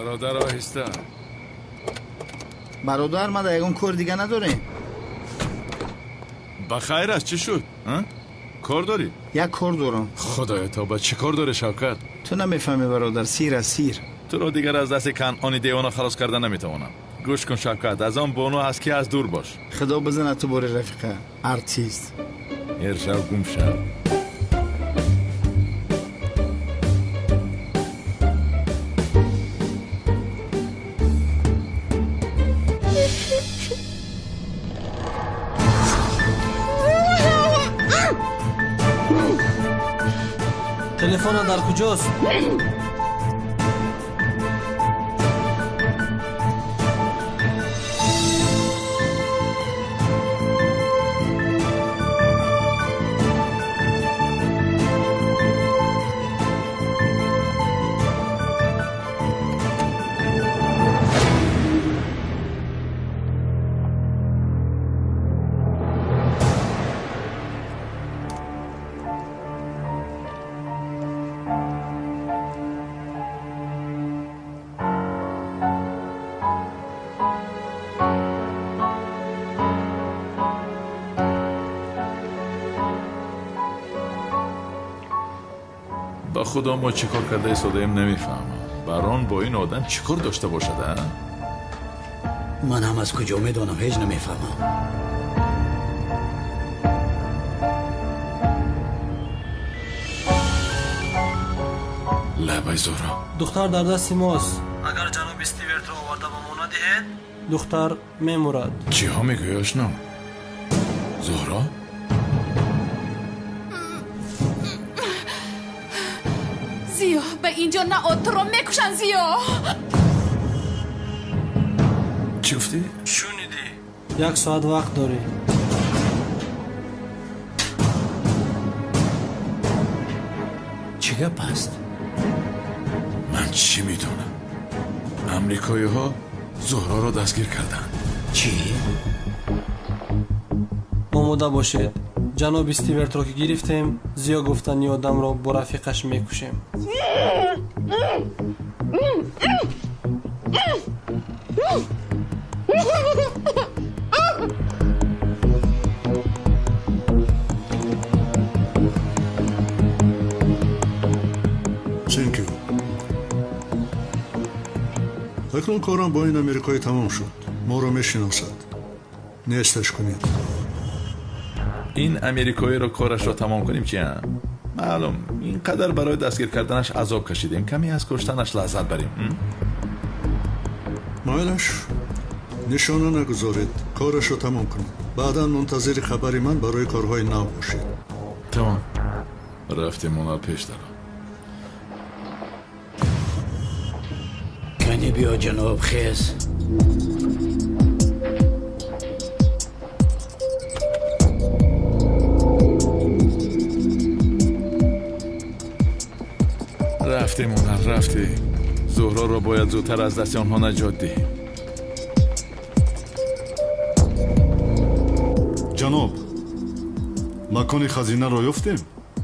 برادر آهسته. برادر ما دیگه کار دیگه نداریم. بخیر است چی شد؟ کار داری؟ یک کار دارم. خدایا توبه چی کار داره شوکت؟ تو نمیفهمی برادر، سیر است سیر. تو رو دیگر از دست کنعانی دیوانا خلاص کردن نمیتوانم. گوش کن شوکت، از آن بانو از کی از دور باش. خدا بزنه تو باری رفیقه ارتیست. هر شب گم شب. تلفن در کجاست؟ با خدا ما چیکار کرده ایستادیم نمیفهمم. بران با این آدم چیکار داشته باشد؟ من هم از کجا میدونم، هیچ نمیفهمم. لبای زورا دختر در دست ماست. اگر جناب استیورت رو آورده با ما ندهید دختر میمورد. چی ها میگوی آشنا؟ زهرا؟ زیا به اینجا نه تو رو میکشن. زیا چی گفتی؟ شنیدی؟ 1 ساعت وقت داری. چی گپ است؟ من چی میدونم؟ امریکایی ها زهرا را دستگیر کردن. چی؟ آماده باشید. جناب استیورت رو که گرفتیم، زیا گفتن این آدم رو با رفیقش میکشیم. Thank you. اکنون کارم با این امریکایی تمام شد. ما رو میشناسد. نیستش کنید. این امریکایی رو کارش رو تمام کنیم چی هم؟ معلوم اینقدر برای دستگیر کردنش عذاب کشیدیم، کمی از کشتنش لذت بریم. مایلش نشانه نگذارید، کارش رو تمام کنید. بعدا منتظر خبری من برای کارهای نو باشید. تمام. رفتیم اونا پیش دارم. کنی بیا جناب خیز. رفتیم اونا رفتیم. زهرا را باید زودتر از دست آنها نجات دهیم. جناب، مکان خزینه را یافتیم؟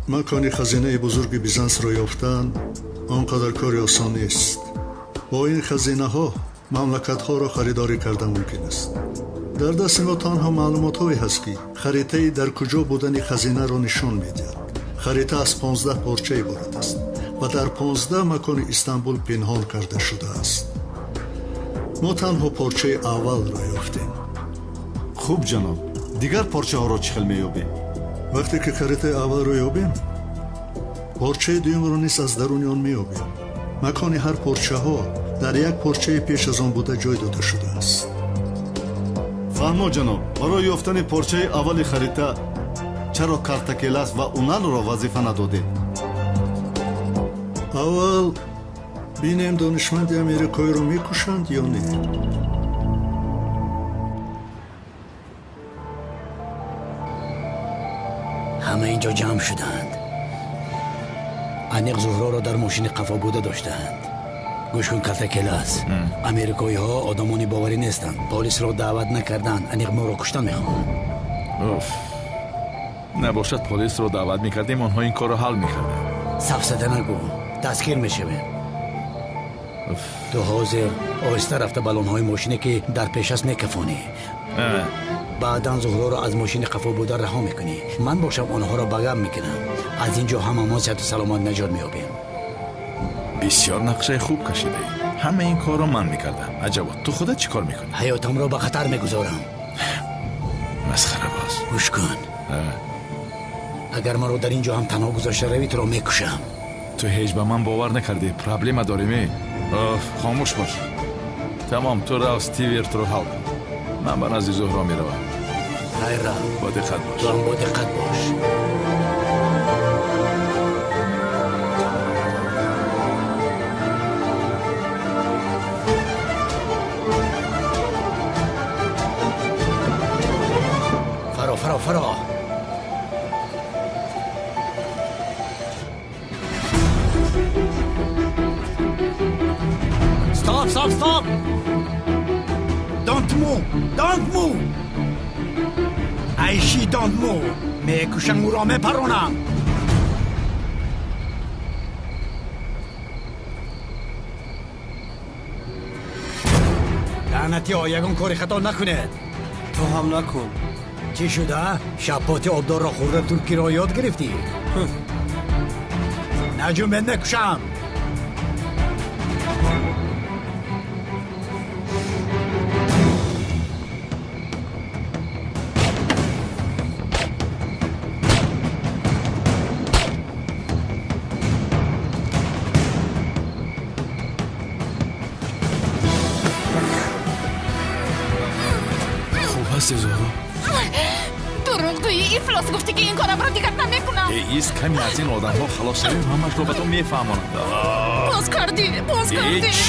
مکان خزینه بزرگ بیزنس را یافتن آنقدر کاری آسان نیست. با این خزینه ها مملکت ها را خریداری کردن ممکن است. در دست ما تنها معلومات هایی هست که خریطه در کجا بودن خزینه را نشان میدهد. خریطه از 15 پارچه عبارت است و در 15 مکان استانبول پنهان کرده شده است. ما تنها پارچه اول را یافتیم. خوب جناب، دیگر پارچه ها را چخل میابیم؟ وقتی که خریطه اول را یابیم، پارچه دوم را نیز از درون آن میابیم. مکان هر پارچه ها در یک پارچه پیش از آن بوده جای داده شده است. فهمو جناب، برای یافتن پارچه اول خریطه چرا کارتکلاس و اونال را وظیفه ندادید؟ اول بینیم دانشمند امریکایی رو میکشند یا نه. همه اینجا جمع شدند. انیق زهرا را در ماشین قفا بوده داشتند. گوش کن کارتکلاس. امریکایی ها آدمانی باوری نیستند. پلیس را دعوت نکردند. انیق ما را کشتن میخواهند. نباشد پلیس رو دعوت میکردیم آنها این کار رو حل میکردن. سفسده نگو، دستگیر میشویم. تو حاضر آهسته رفته بلونهای ماشینی که در پیش است میکفانی. بعداً زهرا رو از ماشین قفا بوده رها میکنی. من باشم آنها رو بغم میکنم. از اینجا هممون صحت و سلامت نجات میابیم. بسیار نقشه خوب کشیده ای. همه این کار رو من میکردم. عجبا تو خودت چی کار میکنی؟ حیاتم رو به خطر میگذارم. مسخره باز. گوش کن. اگر من رو در اینجا هم تنها گذاشته روی تو رو میکشم. تو هیچ به من باور نکردی. پرابلم داریمی. خاموش باش. تمام تو را استیورت رو حل کن. من به نزد زهرا میروم. خیر را. با دقت باش. تو هم با دقت باش. فرا Stop! Don't move! عیشی don't move! میکشم او را میپرونم. لعنتی ها یکون کاری خطا نکنید. تو هم نکن. چی شده؟ شباتی آبدار را خورده ترکی را یاد گرفتی؟ نجوم بند نکشم. خوب هستی زهرا؟ دروغ گویی افلاس گفتی که این کارم رو دیگر نمیکنم. ایست کمی از این آدم ها خلاص شدیم همش رو به تو میفهمانند. باز کردی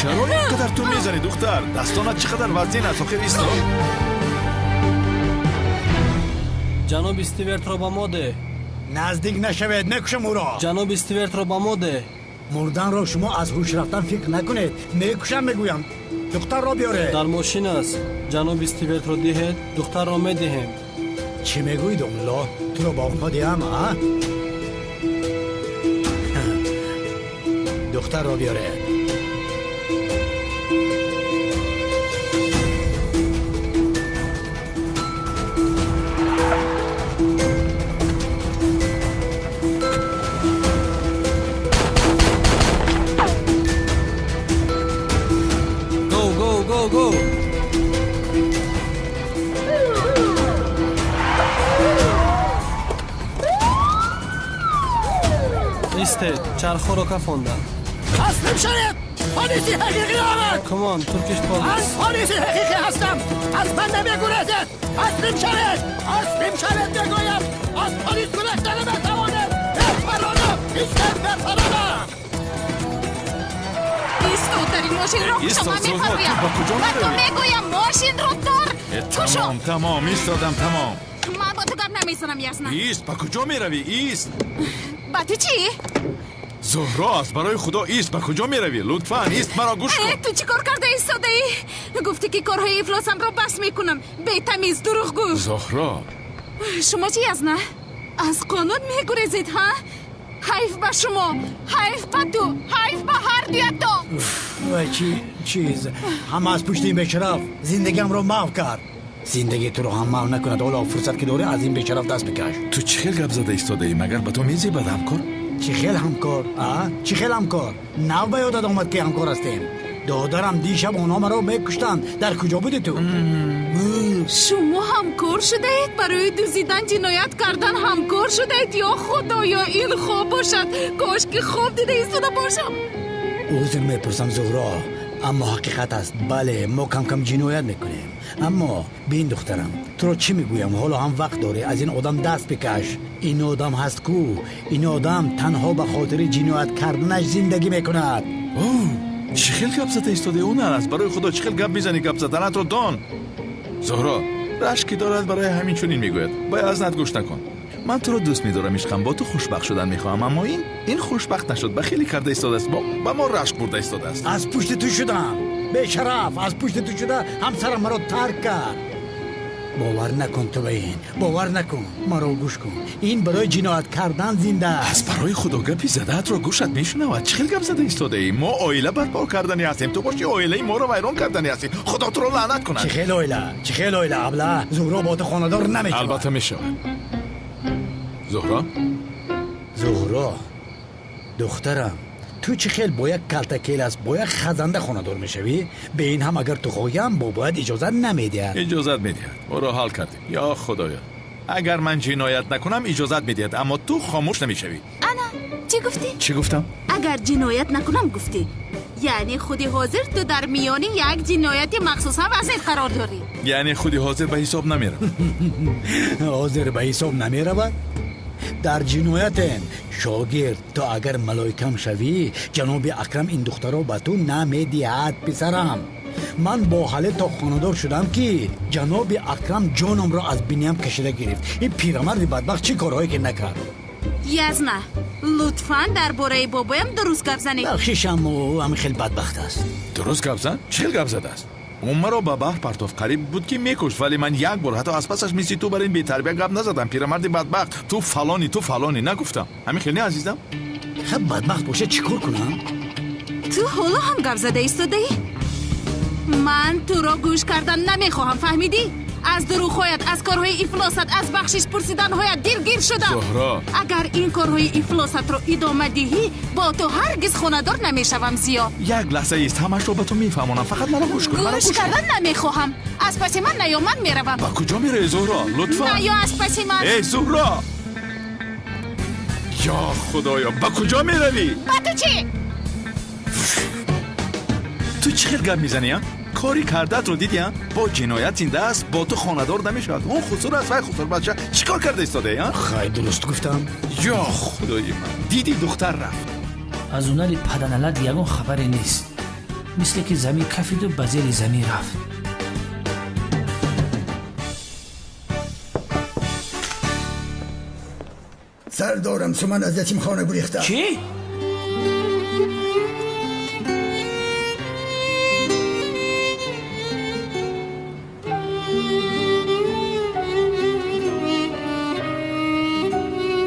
چرا اینقدر تو میزنی دختر؟ دستانت چقدر وزین است آخر ایستا. جناب استیورت را با ما ده. نزدیک نشوید میکشم او را. جناب استیورت را با ما ده. مردن را شما از هوش رفتن فکر نکنید. میکشم میگویم. دختر را بیاره. در ماشین است. جناب استیورت را دهید دختر را میدهیم. چی میگوید الله؟ تو را با اونها دیم ها؟ دختر را بیاره. Go! ایستید چرخ رو کفاندن. تسلیم شدید. پلیسی حقیقی آمد. کمان ترکیش پلیس. از پلیسی حقیقی هستم. از من نمیگوریدید. تسلیم شدید میگویم. از پلیس گرفتن نمیتوانم. بپرانم. بپرانم. ایستو در این ماشین رو شما میفرمایم و تو میگویم ماشین رو دار. تمام ایستادم تمام. من با تو گپ نمیزنم یزنم. ایست با کجا میروی؟ ایست. با تو چی؟ زهرا است برای خدا ایست. با کجا میروی؟ لطفاً ایست مرا گوش کن. تو چی کار کرده ایستاده ای؟ گفتی که کارهای افلاسم رو بس میکنم. بی‌تمیز دروغگو. زهرا شما چی از نه؟ از قانون میگریزید ها؟ حیف به شما، حیف به تو، حیف به هر دویتون. وای چیز همه از پشت این بیشرف زندگیم رو محو کرد. زندگی تو رو هم محو نکند. حالا فرصت که داره از این بیشرف دست بکش. تو چه خیل گپ زده ایستاده ای؟ مگر به تو میزیبد همکار؟ چی خیل همکار؟ نو به یادت آمد که همکار هستیم. دادرم دیشب اونا مرا میکشتن. در کجا بودی تو؟ شما همکار شده اید؟ برای دزدیدن جنایت کردن همکار شده اید؟ یا خدایا این خواب باشد. کاش که خواب دیده ایستاده باشم. عذر میپرسم زهرا، اما حقیقت است. بله ما کم جنایت میکنیم، اما بین دخترم تو رو چی میگویم؟ حالا هم وقت داره از این آدم دست بکش. این آدم هست کو؟ این آدم تنها به خاطر جنایت کردنش زندگی میکند. چه خیل گپ زده ایستاده اون است؟ برای خدا چه خیل گپ میزنی؟ گپ زدنت رو دان. زهرا رشکی دارد برای همین چنین میگوید. باید از نت گوش نکن. من تو رو دوست میدارم عشقم، با تو خوشبخت شدن میخوام، اما این خوشبخت نشد. به خیلی کرده ایستاده است. با ما رشک برده ایستاده است. از پشت تو شدم بیشرف. از پشت تو شده همسرم مرا ترک کرد. باور نکن تو به این، باور نکن. مرا گوش کن، این برای جنایت کردن زنده است. از برای خدا گپی زده‌ات رو گوشت میشنود. چه خیلی گپ زده ایستاده ای؟ ما عائله برپا کردنی هستیم، تو باشی عائله ما رو ویران کردنی هستی. خدا تو رو لعنت کنه. چه خیلی عائله ابله. زهرا با تو خانه‌دار نمیشه. البته میشه. زهرا دخترم، تو چه خیلی با یک کلتکیل است، با یک خزنده خانه‌دار میشوی؟ به این هم اگر تو خواهیم بابایت اجازت نمیدهد. اجازت میدهد. ما رو حل کردیم. یا خدایا، اگر من جنایت نکنم اجازت میدهد، اما تو خاموش نمیشوی. انا چی گفتی؟ چی گفتم؟ اگر جنایت نکنم گفتی، یعنی خودی حاضر تو در میان یک جنایت مخصوص هم وضعیت قرار داری؟ یعنی خودی حاضر به حساب نمیره. حاضر به حساب نمیره؟ در جنایت شاگرد تو اگر ملائکم شوی، جناب اکرم این دختر رو به تو نمیدهد. پسرم، من با حال تا خانه‌دار شدم که جناب اکرم جانم را از بینیم کشیده گرفت. این پیرمرد بدبخت چی کارهایی که نکرد. یزنه لطفاً درباره بابایم درست گپ زنید. بخشیشم و همین خیلی بدبخت است. درست گپ زن؟ چه گپ زده است؟ اون مرا به بحر پرتافت، قریب بود که میکشت، ولی من یک بار حتی از پسش میسی تو برای این بی‌تربیت گپ نزدم. پیرمرد بدبخت، تو فلانی نگفتم. همین خیلی عزیزم. خب بدبخت باشه چیکار کنم؟ تو حالا هم گپ زده ایستاده ای؟ من تو را گوش کردن نمیخواهم، فهمیدی؟ از دروغ‌هایت، از کارهای افلاست، از بخشش پرسیدن‌هایت دلگیر شدم. زهرا، اگر این کارهای افلاست رو ادامه دهی با تو هرگز خانه‌دار نمیشوم. زیا یک لحظه است، همش رو به تو میفهمونم، فقط مرا گوش کن. گوش کردن نمیخواهم. از پس من نیا، من میروم. با کجا میره زهرا؟ لطفا نیا از پس من. ای زهرا، یا خدایا، با کجا میروی؟ با تو چی؟ تو چه خیلی گپ میزنی؟ کاری کردت رو دیدی؟ با جنایت زنده است، با تو خانه‌دار نمیشود. اون خسور است و خسور بچه چیکار کرده ایستاده؟ خیلی درست گفتم. یا خدای من، دیدی دختر رفت. از اونالی پدنالد یگون خبری نیست، مثل که زمین کفید و به زیر زمین رفت. سر دارم سمن از یتیم خانه گریختم. چی؟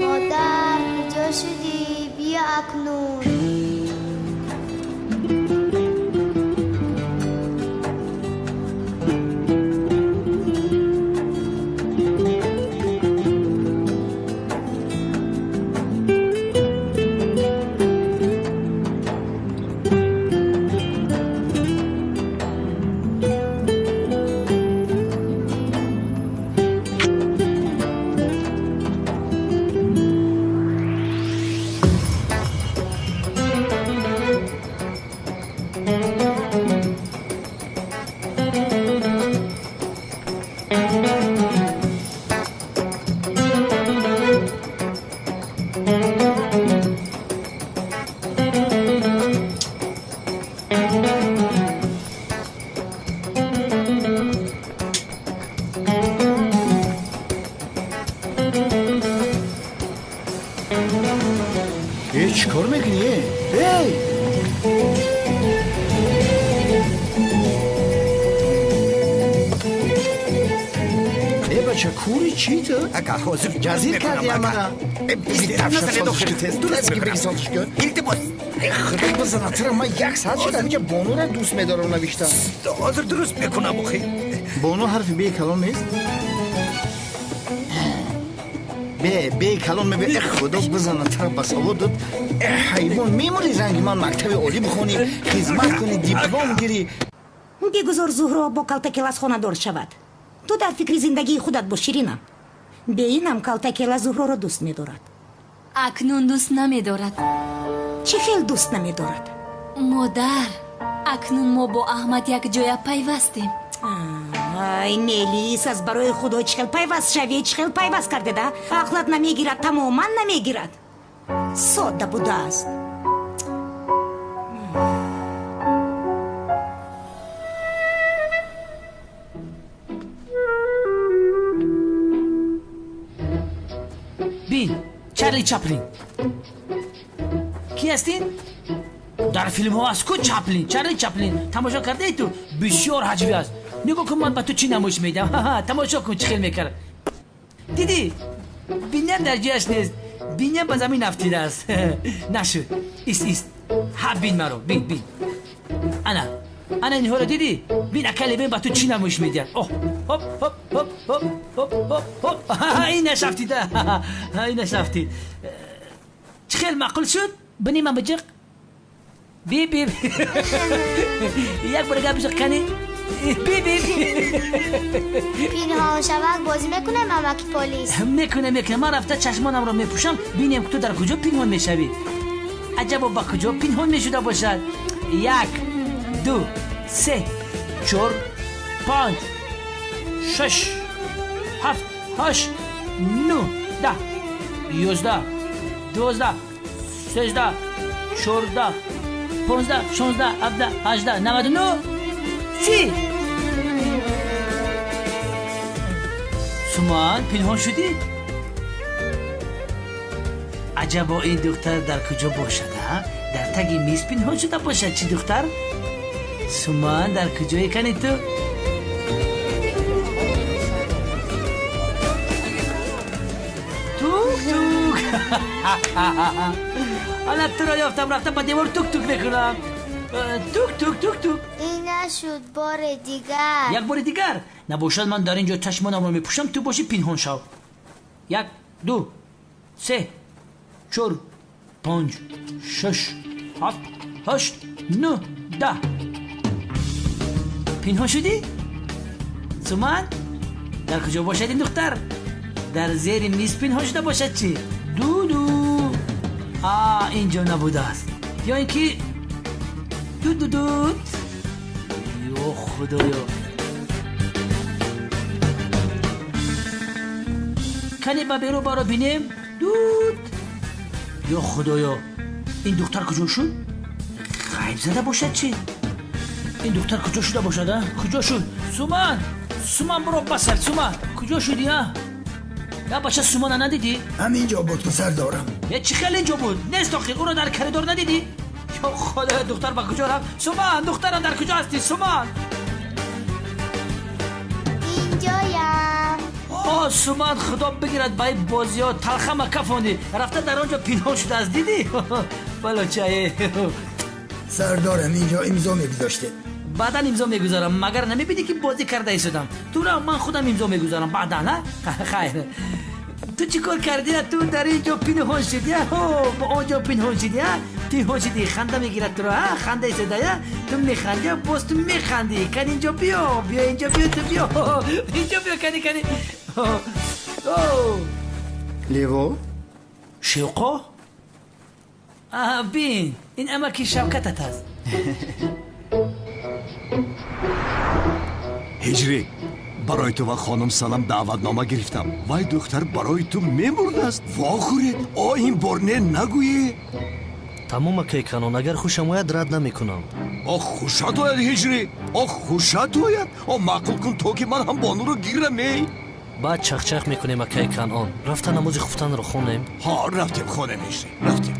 مادر کجا شدی؟ بیا اکنون. چی کار میکنی؟ ای بچه کوری چی تو؟ اگه حاضر جزیر کردی اما بزنم چرا من یک ساعت شدم اینجا بانو را دوست میدارم نوشتم. حاضر درست میکنم بخی. بانو حرفی به کلام نیست؟ به کلام میبه خدا بزنه تر بس آورد حیوان میمونی زنگ من مکتب عالی بخونی خدمت کنی دیپلم گیری. بگذار زهرا با کلتکیلاس خانه‌دار شود. تو در فکر زندگی خودت باش شیرینا. به اینم کلتکیلاس زهرا را دوست می‌دارد. اکنون دوست نمی‌دارد. چی خیلی دوست نمی‌دارد؟ مادر، اکنون ما با احمد یک جای پیوستیم. ای نیلیس، از برای خدا چخل پیوست شوی، چخل پیوست کرده ده. عقلت نمیگیرد، تماما نمیگیرد. ساده بوده است. بین چارلی چپلین. کی هستین؟ در فیلم ها از کو چپلین؟ چارلی چپلین تماشا کرده ای تو؟ بسیار عجیب است. نگاه کن من با تو چی نمایش میدم. تماشا کن چی خیلی میکرد. دیدی بینیم در جیش نیست، بینیم با زمین افتیده است. نشد. ایست ها بین مرو، بین انا این ها رو دیدی؟ بین اکلی بین با تو چی نمایش میدم. هپ این نشفتید. این نشفتید. چی خیلی معقول شد؟ بنی من بجق بی یک برگه بجق کنی بی پینهان شبک بازی میکنه ممکی پلیس میکنه من رفته چشمانم رو میپوشم بینیم که تو در کجا پینهان میشوی. عجبا با کجا پینهان میشوده باشد. 1 2 3 4 5 6 7 8 9 10 11 12 13 14 15 16 17 18 99 30. سومان پنهان شدی؟ عجبا این دختر در کجا باشد؟ در تگ میز پنهان شده باشد. چی دختر؟ سومان در کجایی کنی تو؟ توک حالا تو را یافتم رفتم با دیوار توک میکنم. توک این نشد بار دیگر. یک بار دیگر نباشد من در اینجا چشمانم رو میپوشم تو باشی پنهان شو. 1 2 3 4 5 6 7 8 9 10. پنهان شدی؟ سومان در کجا باشد این دختر؟ در زیر میز پنهان شده باشد. چی؟ دو اینجا نبوده است یا اینکه دو یا خدایا کنی با بیرو بارو بینیم. یا خدایا این دختر کجا شد؟ غیب زده باشد. چی؟ این دختر کجا شده باشد؟ کجا شد؟ سومان برو بسر. سومان کجا شدی ها؟ یا بچه سومان ندیدی؟ همینجا بود که سر دارم. یه چی خیلی اینجا بود؟ نیست داخل او رو در کریدور ندیدی؟ یا خدا دختر با کجا رفت؟ سومان دخترم در کجا هستی؟ سومان اینجایم. سومان خدا بگیرد با این بازی ها تلخم کفاندی رفته در آنجا پنهان شده از. دیدی؟ بلا چایه سردارم اینجا امضا میگذاشته. بعدا امضا میگذارم مگر نمیبینی که بازی کرده ایستادم تو را من خودم امضا میگذارم بعدا. نه خیر تو چی کار کردی؟ تو در اینجا پنهان شدی با آنجا پنهان شدی خنده میگیرد تو را خنده ایستاده تو میخندی باز تو میخندی. کن اینجا بیا اینجا بیا تو بیا اینجا بیا کنی لیو شوقا بین این اماکی شوکتت هست. هجری برای تو و خانم سلام دعوتنامه گرفتم. وای دختر برای تو میمرد است. واخورید این بار نگویی. تمام کیکنان اگر خوشم آید رد نمیکنم. خوشت آید هجری. خوشت آید. معقول کن تو که من هم بانو رو گیرم می. بعد چخ میکنیم کیکنان. رفتن نماز خفتن رو خونیم. رفتیم خونیم هجری رفتیم.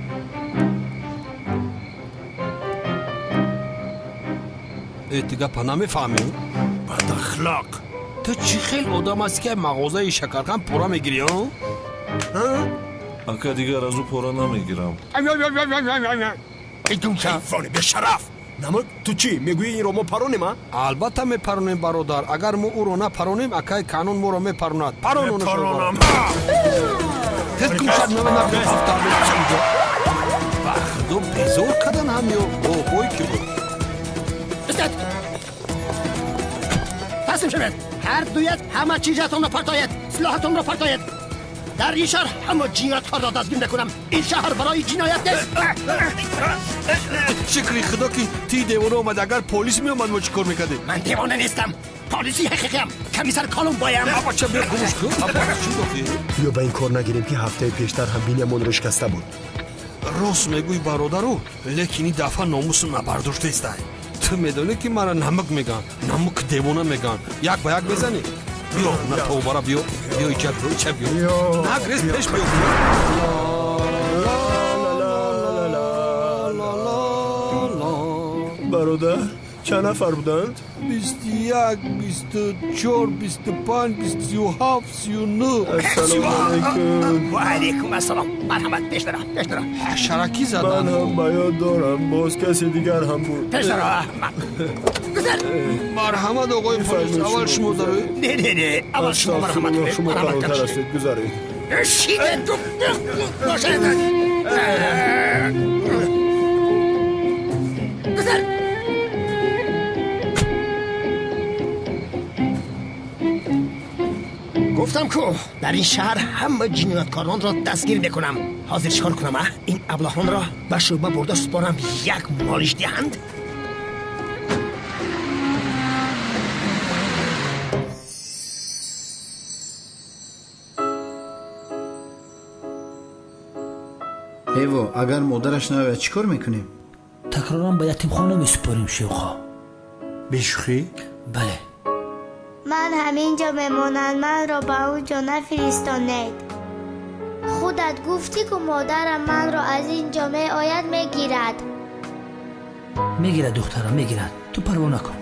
دیگه پا نمیفهمی؟ بد اخلاق. تو چی خیلی آدم هستی که مغازه شکرخند پورا میگیری ها؟ اکا دیگر از او پورا نمیگیرم. ایتون حیفانه به شرف. نمک تو چی؟ میگوی این رو ما پرونیم ها؟ البته میپرونیم برادر. اگر ما او رو نپرونیم اکای کانون ما رو میپروند. میپرونم. هیچ کنشد نمیدونم بخدو بیزور کدن همیو. اوی که بود استاد تصمیم شوید هر دویت همه چیزتون رو پرتاید سلاحتون رو پرتاید. در این شهر همه جینات ها را دستگیر نکنم. این شهر برای جنایت نیست. شکری خدا که تی دیوانه اومد. اگر پلیس می اومد ما چی کار میکرده؟ من دیوانه نیستم. پلیسی حقیقیم. کمیسر کالومبویم. بچه بیا گوش کن. بیا به این کار نگیریم که هفته پیشتر هم بینیمون رو شکسته بود. راست میگوی برادرو. لیکن این دفعه ناموس نبرداشته است. تو میدونی که مرا نمک میگن. نمک دیوانه میگن. یک با یک بزنی. بیا نه تو برا بیا ایچه بیا نه گریز پیش بیا. برادر چند نفر بودند؟ 21 24 25 27 39 السلام علیکم. و علیکم السلام. مرحمت پیش برا حشرکی زدن. من هم بیاد دارم، باز کسی دیگر هم بود. پیش برا. مرحمت آقای پلیس، اول شما داره؟ نه اول شما مرحمت کنید. شما قانون‌تر هستید، گذارید. شیده تو باشه. گذار. گفتم کو در این شهر همه جنایتکاران را دستگیر میکنم. حاضر چیکار کنم؟ این ابلهان را به شعبه برده سپارم یک مالش دهند. ایوا اگر مادرش نوید چیکار میکنیم؟ تکرارا به یتیمخانه میسپاریم شیخا. بیشخی؟ بله. من همینجا بمانم، من را به اونجا نفرستانید. خودت گفتی که مادرم من را از این جامعه آید میگیرد. میگیرد دخترم میگیرد، تو پروا نکن.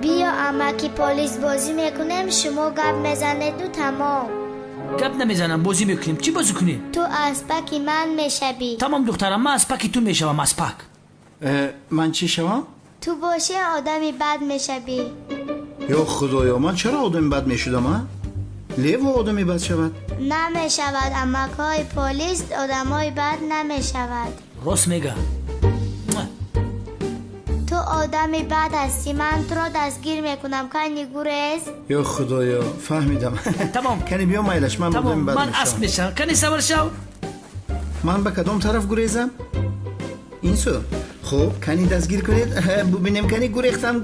بیا امکی پلیس بازی میکنیم، شما گپ میزنید و تمام. گپ نمیزنم، بازی میکنیم. چی بازی کنیم؟ تو اسپک من میشوی. تمام دخترم، من اسپک تو میشوم. اسپک من چی شوم؟ تو باشه آدمی بد میشوی. یا خدایا من چرا آدمی بد میشدم؟ لیو آدمی بد شود؟ نمیشود، امکای پلیس آدمای بد نمیشود. راست میگه. تو آدمی بد هستی، من تو را دستگیر میکنم. کنی گریز؟ یا خدایا فهمیدم. تمام. کنی بیا مایلش، من آدمی بد من میشم. اسب میشم. کنی سوار شو. من به کدام طرف گریزم؟ این سو. خوب کنی دستگیر کنید ببینیم. کنی گریختم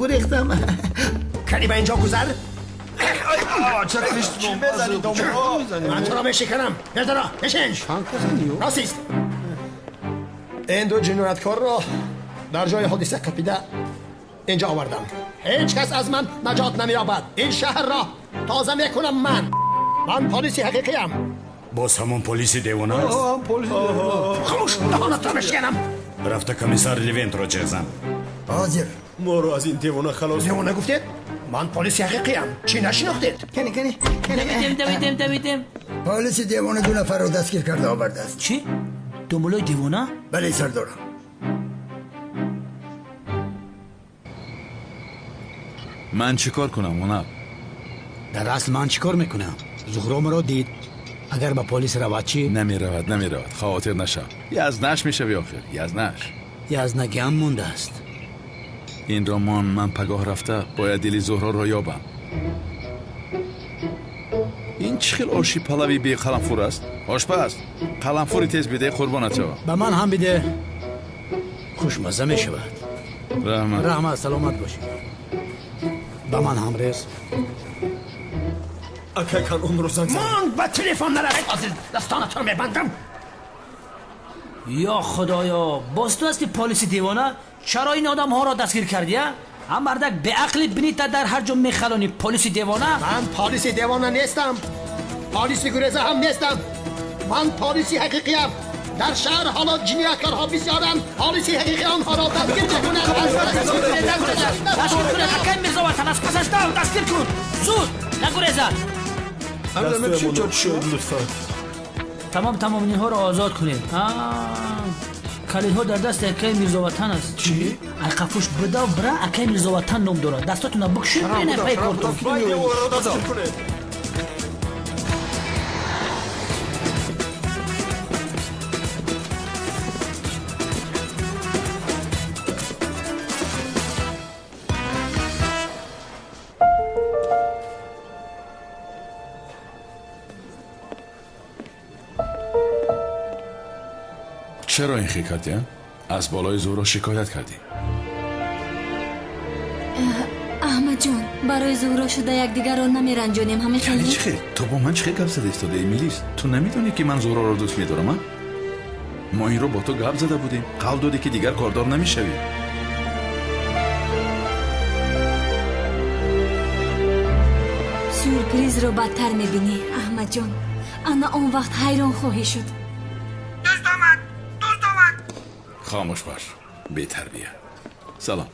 کنی به اینجا گذر. چه کشت من تو را میشکنم. ندارا نشنج راسیست. این دو جنایتکار را در جای حادثه قپیده اینجا آوردم. هیچ کس از من نجات نمییابد. این شهر را تازه میکنم. من پلیسی حقیقیم. باز همون پلیس دیوانه است؟ خاموش دهانت را میشکنم. رفته کمیسر لیونت را چیزم. حاضر. ما رو از این دیوانه خلاص. دیوانه گفتید؟ من پلیسی حقیقیم. چی نشناختید؟ کنی دویدیم. پلیس دیوانه 2 نفر را دستگیر کرده آورده است. چی؟ دنبالای دیوانه؟ بله سردارم. من چیکار کنم هنر؟ در اصل من چیکار میکنم؟ زهرا مرا دید. اگر با پلیس رود چی؟ نمیرود. خاطر نشو. یزنش میشوی آخر. یزنگی هم مونده است. این رامان من پگاه رفته باید دلی زهرا را یابم. این چه خیل آشی پلاوی بی قلمفور است؟ آشپز قلمفوری تیز بده قربانت شوم. به من هم بده، خوشمزه می شود. رحمت سلامت باشی. به من هم ریز. اکه کن اون رو زنگ من به تلفن نرسید. دستانت رو میبندم. یا خدایا، باز تو هستی پلیس دیوانه؟ چرا این آدم ها را دستگیر کردی؟ هم مردک به عقلی بنیتا در هر جا میخلانی پلیس دیوانه؟ من پلیس دیوانه نیستم. پلیس گریزه هم نیستم. من پلیسی حقیقیم. در شهر حالا جنایتکارها بسیارند. پلیسی حقیقی آنها را دستگیر میکنند. دستگیر کنند. حکم میرزاوطن از پسش دستگیر کن. زود نگریزن. دستوی منو شد لطفا. تمام اینها را آزاد کنید. کلیدها در دست اکای میرزاوطن است. چی؟ القفوش بده و برا اکای میرزاوطن نام دارد. دستاتون بکشید بینه پای کارتون. چرا این خیلی کردی؟ از بالای زهرا شکایت کردی؟ احمد جان، برای زهرا شده یکدیگر را نمیرنجانیم. همه خیلی چی خیلی؟ تو با من چه گپ زده ایستاده میلیس؟ تو نمیدونی که من زهرا را دوست میدارم؟ ما این رو با تو گپ زده بودیم. قول دادی که دیگر کاردار نمیشوی. سورپریز رو بدتر میبینی احمد جان. انا اون وقت حیران خواهی شد. دوست آمد. خاموش باش بی تربیه. سلام.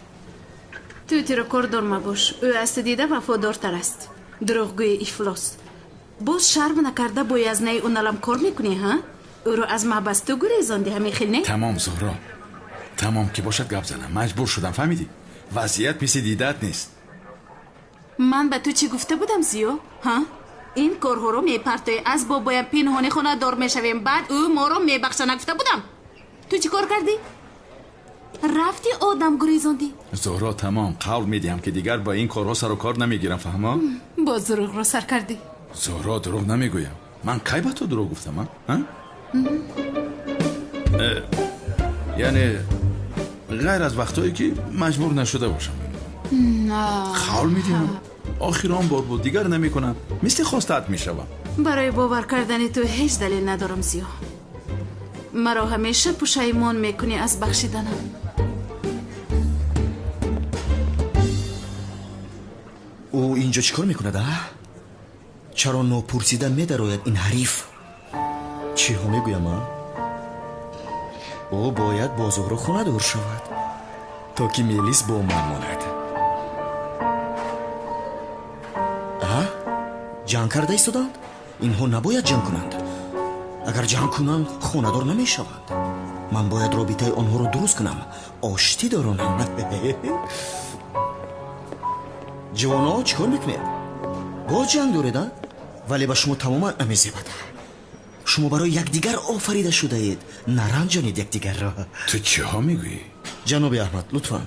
تو تیراکوردار مباش. او از دیده وفادارتر است. دروغگوی افلاس. باز شرم نکرده با یزنه اون علم کار میکنی ها؟ او رو از محبستو گریزاندی همین خیل نه؟ تمام زهرا، تمام که باشد گپ زنم. مجبور شدم، فهمیدی؟ وضعیت پیش دیدت نیست. من به تو چی گفته بودم زیو؟ ها؟ این کارها رو میپرتوی از بابایم پنهانی خونه دار میشویم، بعد او ما رو میبخشه نگفته بودم؟ تو چی کار کردی؟ رفتی آدم گریزاندی؟ زهرا تمام قول میدیم که دیگر با این کارها سر و کار نمیگیرم، فهما؟ باز دروغ رو سر کردی. زهرا دروغ نمیگویم. من کی به تو دروغ گفتم ها؟ یعنی غیر از وقتایی که مجبور نشده باشم. نه قول میدیم آخران بار بود، دیگر نمیکنم. مثل خواستت میشوم. برای باور کردن تو هیچ دلیل ندارم زیو. مرا همیشه پشیمان میکنی از بخشیدنم. او اینجا چیکار میکنه ده؟ چرا نپرسیده میدروید این حریف؟ چی ها میگویم من؟ او باید با زهرا خونه دور شود تا که میلیس با من ماند. جنگ کرده ایستادند؟ اینها نباید جنگ کنند. اگر جنگ کنند خونه دار نمی شود. من باید رابطه آنها رو درست کنم، آشتی دارونم. جوانا چیکار میکنید؟ باز جنگ داریدن؟ ولی به شما تماما امیزیبد. شما برای یکدیگر آفریده شده اید، نرنجانید یکدیگر را. تو چی ها میگویی؟ جناب احمد لطفاً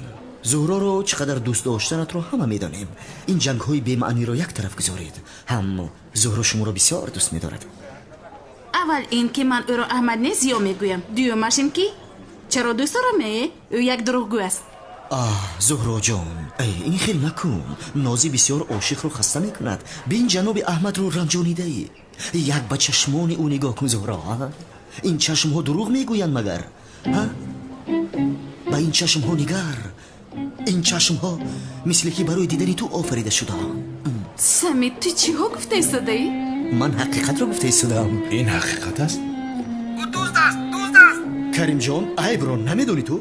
زهرا رو چقدر دوست داشتنت رو همه میدانیم. این جنگ های بی معنی رو یک طرف گذارید. هم زهرا شما رو بسیار دوست میدارد. اول این که من او را احمد نیست یا میگویم. دومش این که چرا دوست دارم؟ او یک دروغگو است. زهرا جان، این خیلی نکن. نازی بسیار عاشق رو خسته میکند. بین جناب احمد رو رنجانیده ای. یک به چشمان او نگاه کن زهرا. این چشم ها دروغ میگویند مگر؟ با این چشم ها نگر. این چشم ها مثل که برای دیدنی تو آفریده شده. سمی تو چی ها گفته ایستاده ای؟ من حقیقت رو گفته ایستادم. این حقیقت است؟ او دوست است. کریم جان، عیب رو نمیدونی تو؟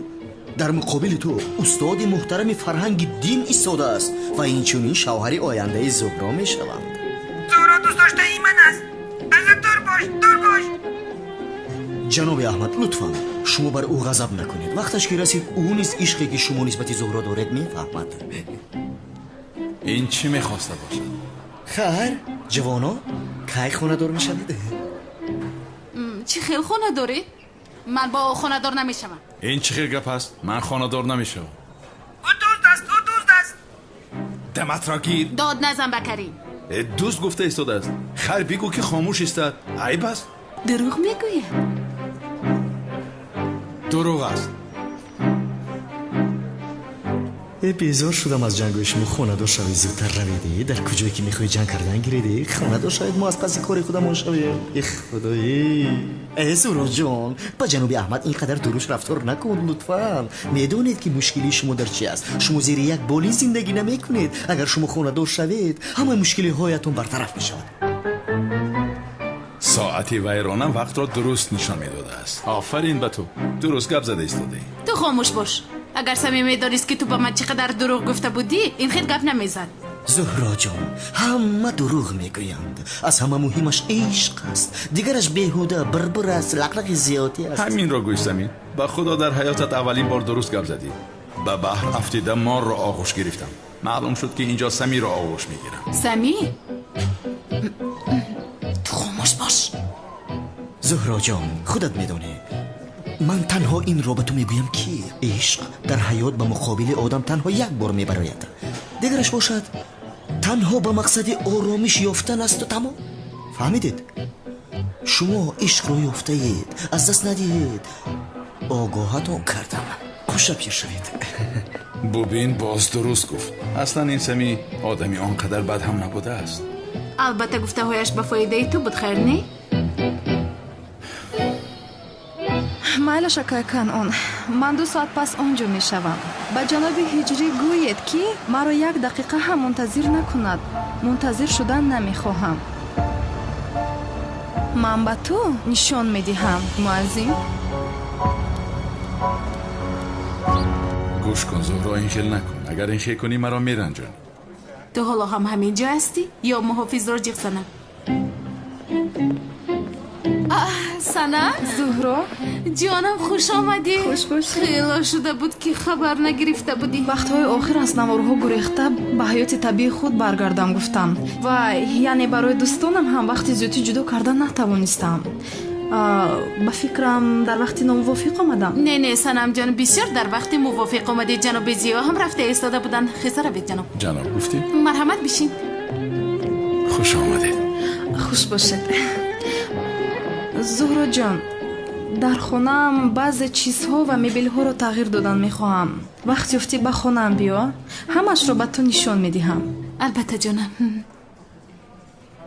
در مقابل تو استاد محترم فرهنگ دین ایستاده است و این چونین شوهر آینده زهرا می شوند. زهرا دوست داشته ای من است. ازت دور باش. جناب احمد لطفاً شما بر او غضب نکنید. وقتش که رسید او نیز عشقی که شما نسبت زهرا دارید میفهمد. این چی میخواسته باشد؟ خیر جوانا، کی خونه دار میشوید؟ چی خیل خونه داری؟ من با خونه دار نمیشم. این چی خیل گپ است؟ من خانه دار نمیشم. او دوست است. دمت را گیر. داد نزن بکریم. دوست گفته ایستاده است. خیر بگو که خاموش ایستاد. عیب است؟ دروغ میگویم. دروغ است. بیزار شدم از جنگ شما. خونه دار شوید، زودتر رویدی. در کجایی که میخوای جنگ کردن گیریدی. خونه دار شوید، ما از پس کاری خودمون شویم. خدایی زهرا جان، با جناب احمد اینقدر دروش رفتار نکن لطفاً. میدونید که مشکلی شما در چی است. شما زیر یک بالی زندگی نمیکنید. اگر شما خونه دار شوید همه مشکلی هایتون برطرف میشود. ساعتی ویرانم وقت را درست نشان میداده است. آفرین به تو، درست گپ زده ایستاده. تو خاموش باش. اگر سمی میدانست که تو با من چقدر دروغ گفته بودی این خیلی گپ نمیزد. زهرا جان، همه دروغ میگویند. از همه مهمش عشق است. دیگرش بیهوده بربر است، لقلق زیادی است. همین را گوش سمی. با خدا در حیاتت اولین بار درست گپ زدی. به بحر افتیده مار را آغوش گرفتم. معلوم شد که اینجا سمی را آغوش میگیرم. سمی؟ تو خاموش باش. زهرا جان، خودت میدونی من تنها این را به تو میگویم که عشق در حیات به مقابل آدم تنها یک بار میبراید. دیگرش باشد تنها به مقصد آرامش یافتن است و تمام. فهمیدید؟ شما عشق را یافته اید، از دست ندید. آگاهتون کردم. خوش پیر شوید. ببین باز درست گفت. اصلا این سمی آدمی آنقدر بد هم نبوده است. البته گفته هایش به فایده تو بود، خیر نه؟ مایل شکای کنون. من 2 ساعت پس آنجا می شوم. با جناب هجری گوید که مرا 1 دقیقه هم منتظر نکند. منتظر شدن نمی خواهم. من به تو نشان می دهم معظم. گوش کن زهرا، این خیل نکن. اگر این خیل کنی مرا میرنجانی. تو حالا هم همین جا هستی یا محافظ را جیغ سنم؟ سنم زهرا جانم خوش آمدی. خوش باشی. خیلی شده بود که خبر نگرفته بودی. وقتهای آخر از نوارها گریخته به حیات طبیعی خود برگردم گفتم و یعنی برای دوستانم هم وقتی زیادی جدا کردن نتوانستم. با فکرم در وقتی ناموافق آمدم. نه سنم جان، بسیار در وقتی موافق آمدی. جناب زیا هم رفته ایستاده بودن. خساره بید جناب گفتی؟ مرحمت بشین. خوش آمده. خوش باشد. زهرا جان، در خونم بعض چیزها و مبل‌ها رو تغییر دادن میخواهم. وقتی افتی به خونم بیا، همش رو به تو نشون میدهم. البته جانم.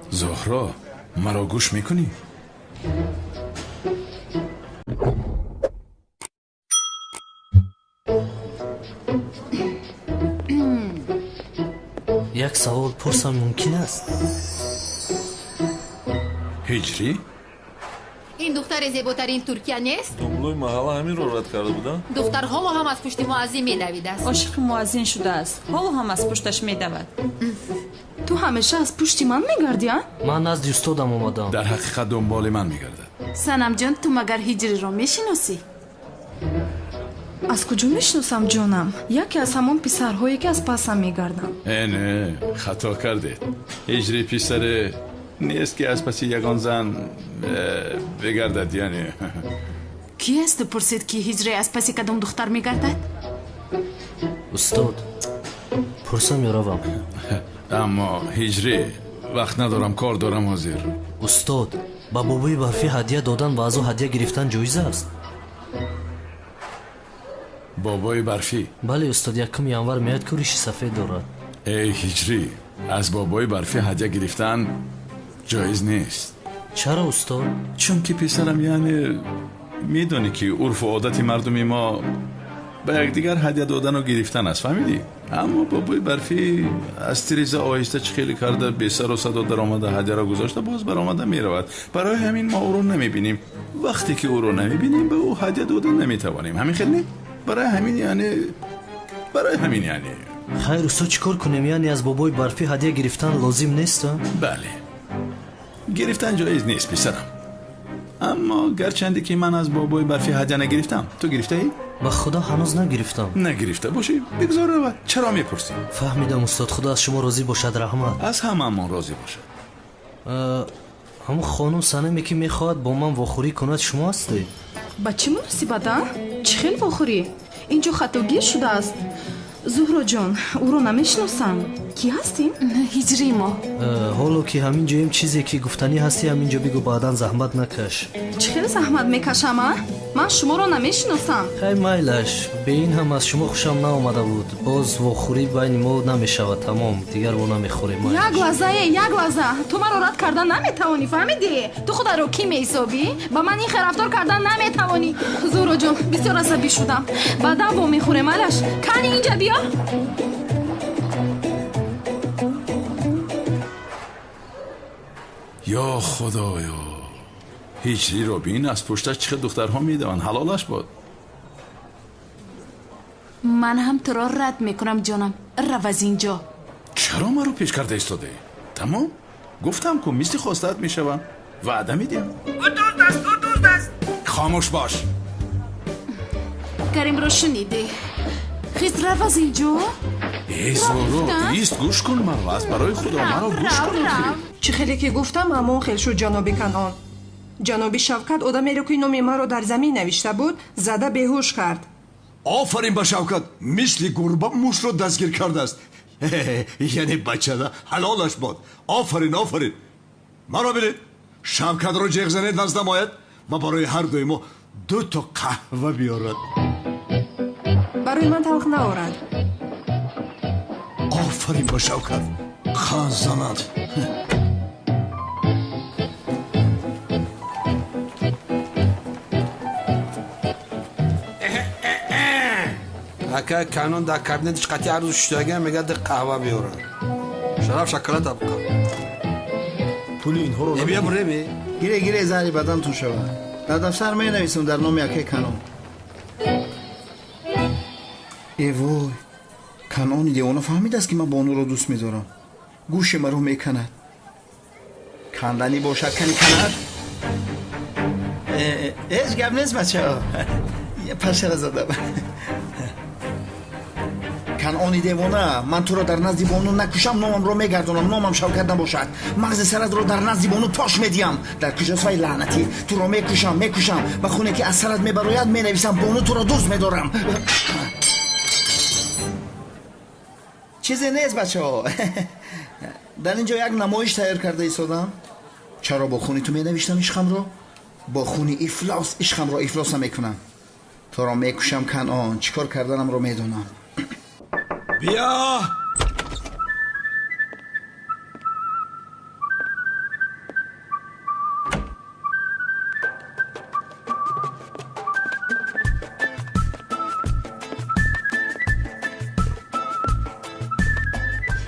زهرا، مرا گوش میکنی؟ یک سوال پرسم ممکن است؟ هجری؟ این دختر زیباترین ترکیه نیست؟ دنبالای محله همین رو رد کرده بودن؟ دختر حالا هم از پشت مؤذن میدویده است. عاشق مؤذن شده است. حالا هم از پشتش میدود. تو همیشه از پشت من میگردی؟ من نزد استادم اومدم. در حقیقت دنبال من میگردد. سنم جان، تو مگر هجری رو میشناسی؟ از کجا میشناسم جانم؟ یکی از همون پسرهایی که از پسم میگردم. نه، خطا کرده. هجری پسر نیست که از پس یگان زن بگردد. یعنی کی است پرسید که هجری از پس کدام دختر میگردد؟ استاد پرسم یا روم؟ اما هجری وقت ندارم، کار دارم حاضر. استاد با بابای برفی هدیه دادن و از او هدیه گرفتن جایزه است؟ بابای برفی؟ بله استاد، یکم ینور میاد که ریش سفید دارد. ای هجری، از بابای برفی هدیه گرفتن جایز نیست. چرا استاد؟ چون که پسرم یعنی میدونی که عرف و عادت مردمی ما به یکدیگر هدیه دادن و گرفتن است، فهمیدی؟ اما بابای برفی از تریزه آهسته خیلی کرده، به سر و صدا در آمده هدیه را گذاشته، باز بر آمده میرود. برای همین ما او رو نمیبینیم. وقتی که او رو نمیبینیم به او هدیه دادن نمیتوانیم. همین خیلی برای همین یعنی خیر استاد چیکار کنیم؟ یعنی از بابای برفی هدیه گرفتن لازم نیست؟ بله، گرفتن جایز نیست پسرم. اما گرچندی که من از بابای برفی هدیه نگرفتم، تو گرفته ای؟ با خدا هنوز نگرفتم. نگرفته باشی بگذار رود. چرا میپرسی؟ فهمیدم استاد، خدا از شما راضی باشد. رحمت. از هممون راضی باشد. همون خانم سنمی که میخواد با من واخوری کند شما هستی؟ با چی مناسبت؟ چی خیلی واخوری؟ اینجا خطاگیر شده است. زهرا جان، او رو نمیشناسم. کی هستیم؟ هجری ما. حالا که همین جایم چیزی که گفتنی هستی همینجا بگو، بعداً زحمت نکش. چی خیلی زحمت میکشم؟ من شما رو نمیشناسم. خیلی میلش، به این هم از شما خوشم نآمده بود. باز واخوری بین ما نمیشود. تمام دیگر ما نمیخوریم. یک لحظه تو من رو رد کردن نمیتوانی، فهمیدی؟ تو خود رو کی میحسابی؟ با من این خرفتار کردن نمیتوانی. زهرا جان، بسیار عصبی شدم. بعدا با میخوره مالش. کنی اینجا بیا. یا خدایا، هجری رو بین از پشتش چه دخترها میدون. حلالش باد. من هم تو را رد میکنم جانم. رو از اینجا. چرا ما رو پیش کرده ایستاده؟ تمام گفتم که مثل خواستت میشوم. وعده میدیم. او دوست است. خاموش باش. کریم رو شنیده. خیز رو از اینجا. ای زهرا، ایست گوش کن مرا. از برای خدا مرا گوش کن. چه خیلی که گفتم اما خیلی شد جناب کنعان. جناب شوکت آدمی رو که نام ما رو در زمین نوشته بود زده بیهوش کرد. آفرین به شوکت، مثل گربه موش رو دستگیر کرده است. یعنی بچه ده حلالش باد. آفرین. مرا ببینید، شوکت رو جیغ زنید نزدم آید و برای هر دوی ما 2 تا قهوه بیارد. برای من تلخ نآورد. آفرین به شوکت، خان زند. Hakkı kanun da kabinet çıkartı arzu şütüge mega de kahve biyorum. Şarap şakalat abka. پولی اینها رو بیا بره بی. گیره زهری بدن تو شود. در دفتر می نویسم در نام یکی کنم. وای کنانی دیوانه فهمید است که من بانو را دوست می‌دارم. گوش مرا میکند. کندنی باشد کنی کند. هیچ گپ نیست بچه‌ها. یه پشر زدم. کنانی دیوانه من تو را در نزد بانو نکشم نامم را میگردونم نامم شوکت نباشد مغز سرت را در نزد بانو پاش میدیم در کجاست وای لعنتی تو را میکشم به خونه که از سرت میبراید مینویسم بانو تو را دوست میدارم. چیزی نیست بچه‌ها. در اینجا یک نمایش تیار کرده ایستادم. چرا با خونی تو مینوشتم عشقم را؟ با خونی افلاس عشقم را افلاس نمیکنم. تو را میکشم کنعان چیکار کردنم را میدونم. بیا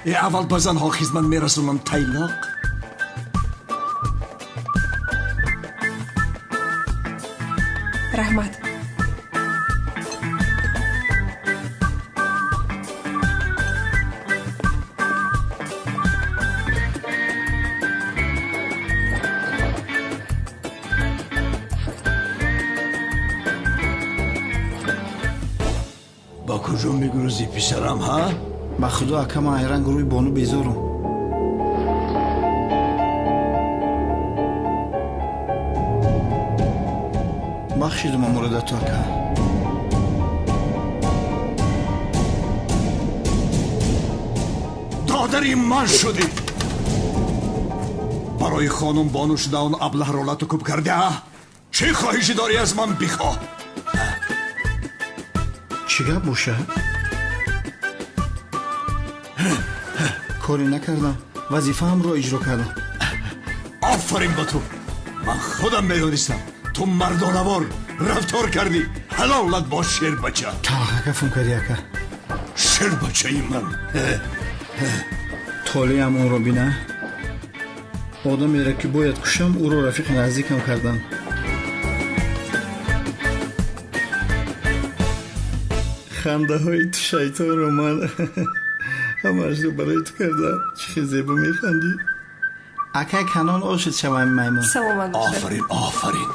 اول به زنها خدمت میرسونم تایلاق. رحمت با کجا میگروزی پسرم ها؟ با خدا اکم ایران گروی بانو بیزارم. بخشیدم مورد تو اکم. دادری من شدی. برای خانم بانو شده اون ابله رولتو کب کرده. چه خواهشی داری از من بخواه؟ چی گپ باشه؟ کاری نکردم وظیفه‌ام رو اجرا کردم. آفرین با تو. من خودم میدونستم تو مردانوار رفتار کردی. حلالت با شیر بچه. تلخه کفون کردی اکا. شیر بچه ای من. تالی هم اون رو بینه آدم میره که باید کشم او رو رفیق نزدیکم کردم. خنده های تو شیطان رو من همش رو برای تو کردم. چه زیبا میخندی. اکا کنان آشد شوم میمون. آفرین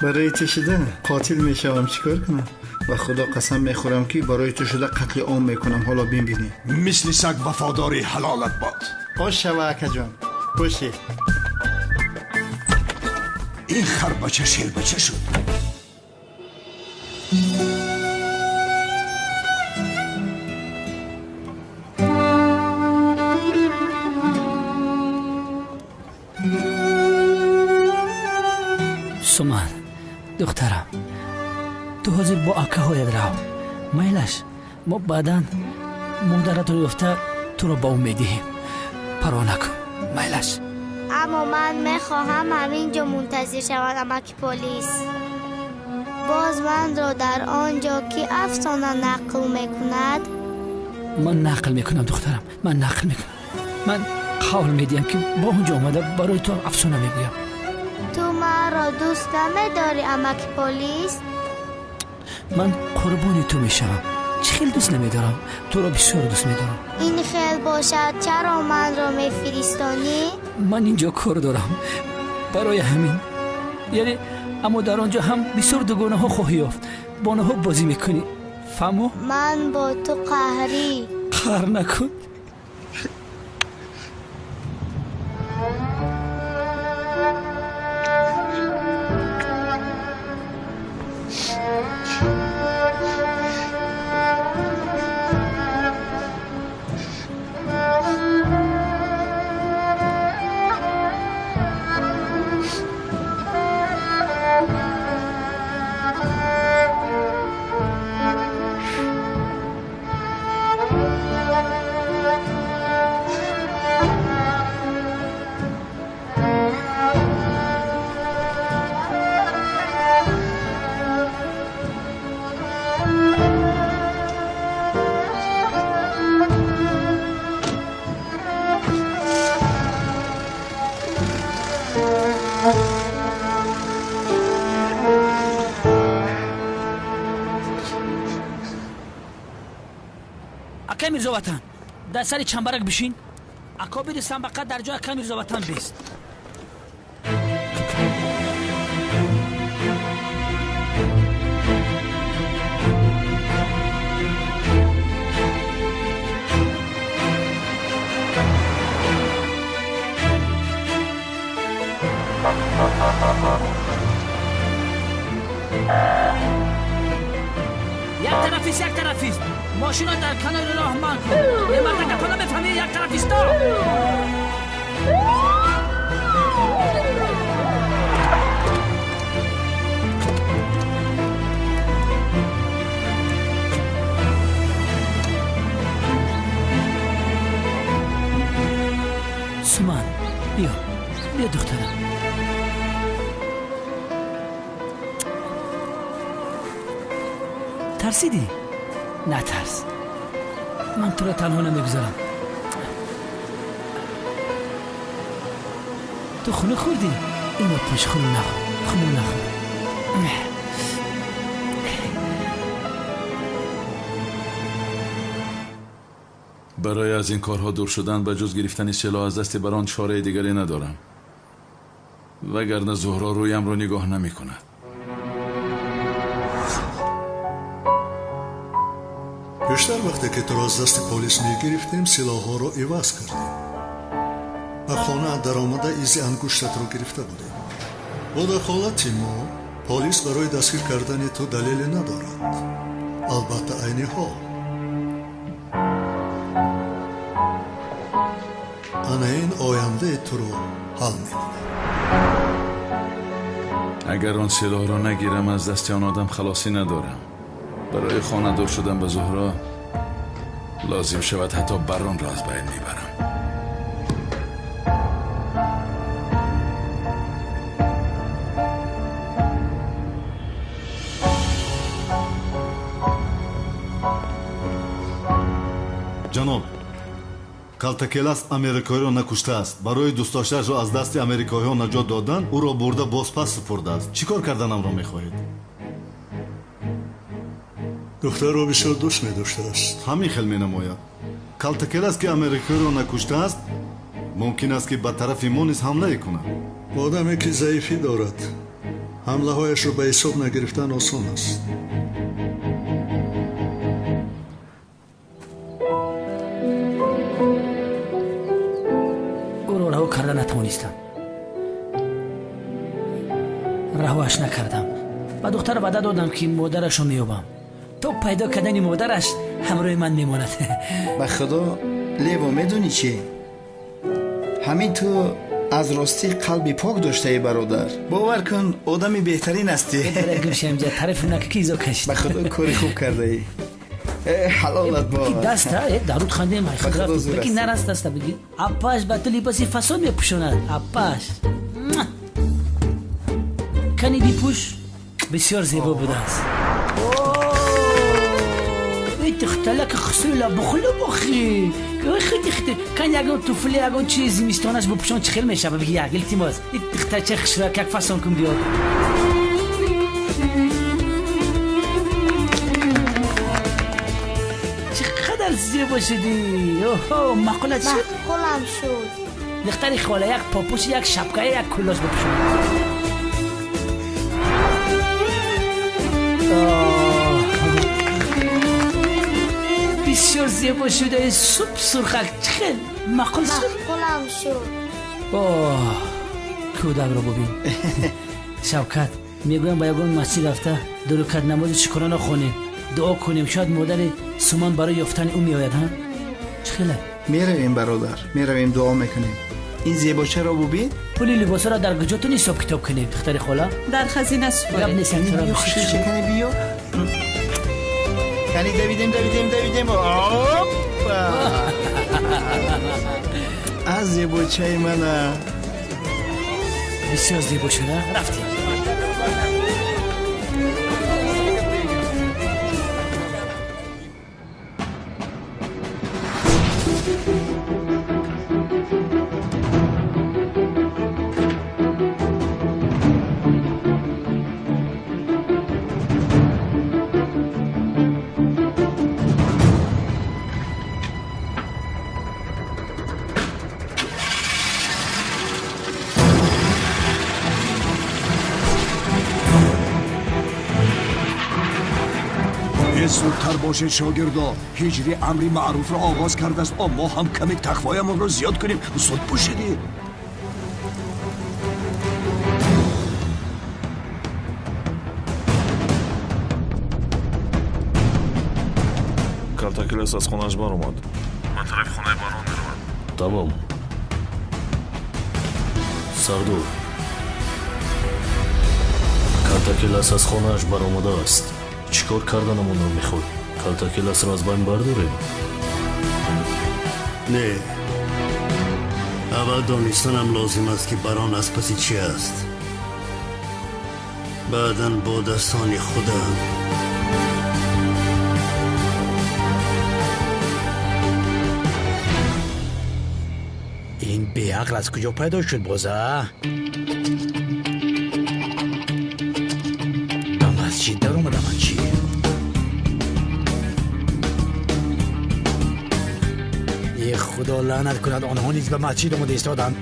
برای تو شده قاتل میشوم چیکار کنم. و خدا قسم میخورم که برای تو شده قتل عام میکنم. حالا ببینی مثل سگ وفاداری حلالت باد. خوش شوه اکا جان خوشی. این خر بچه شیر بچه شد. سومان دخترم تو حاضر با اکه هایت رو میلش ما بعدن مادرت رو گفته تو رو با اون میدهیم. پروا نکن میلش. اما من میخواهم همینجا منتظر شوم امک پلیس. باز من را در آنجا که افسانه نقل میکند. من نقل میکنم دخترم. من قول میدیم که با اونجا آمده برای تو افسانه میگویم. تو مرا دوست نمیداری امک پلیس؟ من قربانی تو میشم. چه خیلی دوست نمیدارم. تو رو بسیار دوست میدارم. این خیلی باشد چرا من را میفرستانی؟ من اینجا کار دارم برای همین. یعنی اما در آنجا هم بسیار دوگانه ها خواهی یافت. با آنها بازی میکنی فهمو؟ من با تو قهری. قهر نکن. میرزاوطن در سر چنبرک بشین اکابر سنبقه در جای اکا میرزاوطن بیست. یک طرفیست ماشین ها در کنار راه من کن یه مردک اتا نمیفهمی یک طرفیست ها سومان بیا دخترم ترسیدی؟ نه ترس من تو را تنها نمیگذارم تو خونه خوردی؟ اینو پوش خونه نخور برای از این کارها دور شدن به جز گرفتن سلاح از دست بران چاره دیگری ندارم وگرنه زهرا رویم رو نگاه نمی کند. پیشتر وقتی که تو را از دست پلیس میگرفتیم سلاح ها را عوض کردیم به خانه در آمده ایزی انگشتت را گرفته بودیم با دخالت ما پلیس برای دستگیر کردن تو دلیل ندارد البته عین حال انا این آینده تو رو حل میکنه. اگر آن سلاح را نگیرم از دست آن آدم خلاصی ندارم. برای خانه دار شدن به زهرا لازم شود حتی بران را از بین میبرم. جناب کалтакелас америкоиро накуштааст барои дӯстдоштаашро аз дасти америкоиҳо наҷот додан ӯро бурда бозпас супурдааст. чӣ кор карданамро мехоҳед? духтарро бисёр дӯст медоштааст. ҳамин хел менамояд. калтакелас ки америкоиро накуштааст мумкин аст ки ба тарафи мо низ ҳамлае кунад. одаме ки заифӣ дорад ҳамлаҳояшро ба ҳисоб нагирифтан осон аст. کرده نتوانستم رهاش نکردم و دختر وعده دادم که مادرش رو میابم تو پیدا کردن مادرش همراه من میماند. به خدا لیوا میدونی چی؟ همین تو از راستی قلبی پاک داشته ای برادر. باور کن آدمی بهترین هستی. گوشم جا طرف نکه ایزا کشت. به خدا کاری خوب کرده ای. حلالت با دست دارود خانده من خود بگی نرست دست بگی اپاش با تو لباسی فساد میپوشاند. اپاش کنی بیپوش بسیار زیبا بوده است. ای تختلک خسولا بخلو بخی خیلی کن یکون توفلی یکون چیزی زمستانش بپوشان چه خیلی میشه بگی یک التماس ای تختل چه خسولا که فسان کن بیاد. زیبا شدی. اوه مقاله چی؟ مقالم شد. دختری خاله یک پاپوش یک شبکه یک کلاش بپوشون. بسیار زیبا شده. سوپ سرخک چخل مقاله شد. اوه کودک رو ببین. شوکت میگویم با یگون مسجد رفته درکت نماز شکرانه خونیم دعا کنیم شاید مادر سومان برای یافتن او میآید. ها چه خیلی میرویم برادر میرویم دعا میکنیم. این زیباچه را ببین. پولی لباسا را در گجاتون حساب کتاب کنیم. دختر خاله در خزینه سپاریم. بیا خوشی شکنی بیا. یعنی دویدیم از زیباچه من بسیار زیبا شده. رفتیم. باید زودتر باشید شاگردا. هجری امری معروف را آغاز کرده است. ما هم کمی تقوایمون را زیاد کنیم. زود باشید. Կալտակելս аз խոնаж բարում ատ։ Մատրև խոնայ բարում ներում։ Tamam. Sardor. Kaltakelas az xonаш бар омадааст. Чикор карданамонро мехоҳ? Kaltakelasро аз байн бардорем? Не. аввал донистанам лозим аст ки барон аз паси чӣ аст. баъдан бо дастони худам این بیعقل از کجا پیدا شد بازه؟ به مسجد در اومدم من چی؟ ای خدا لعنت کند آنها نیز به مسجد اومده ایستادند.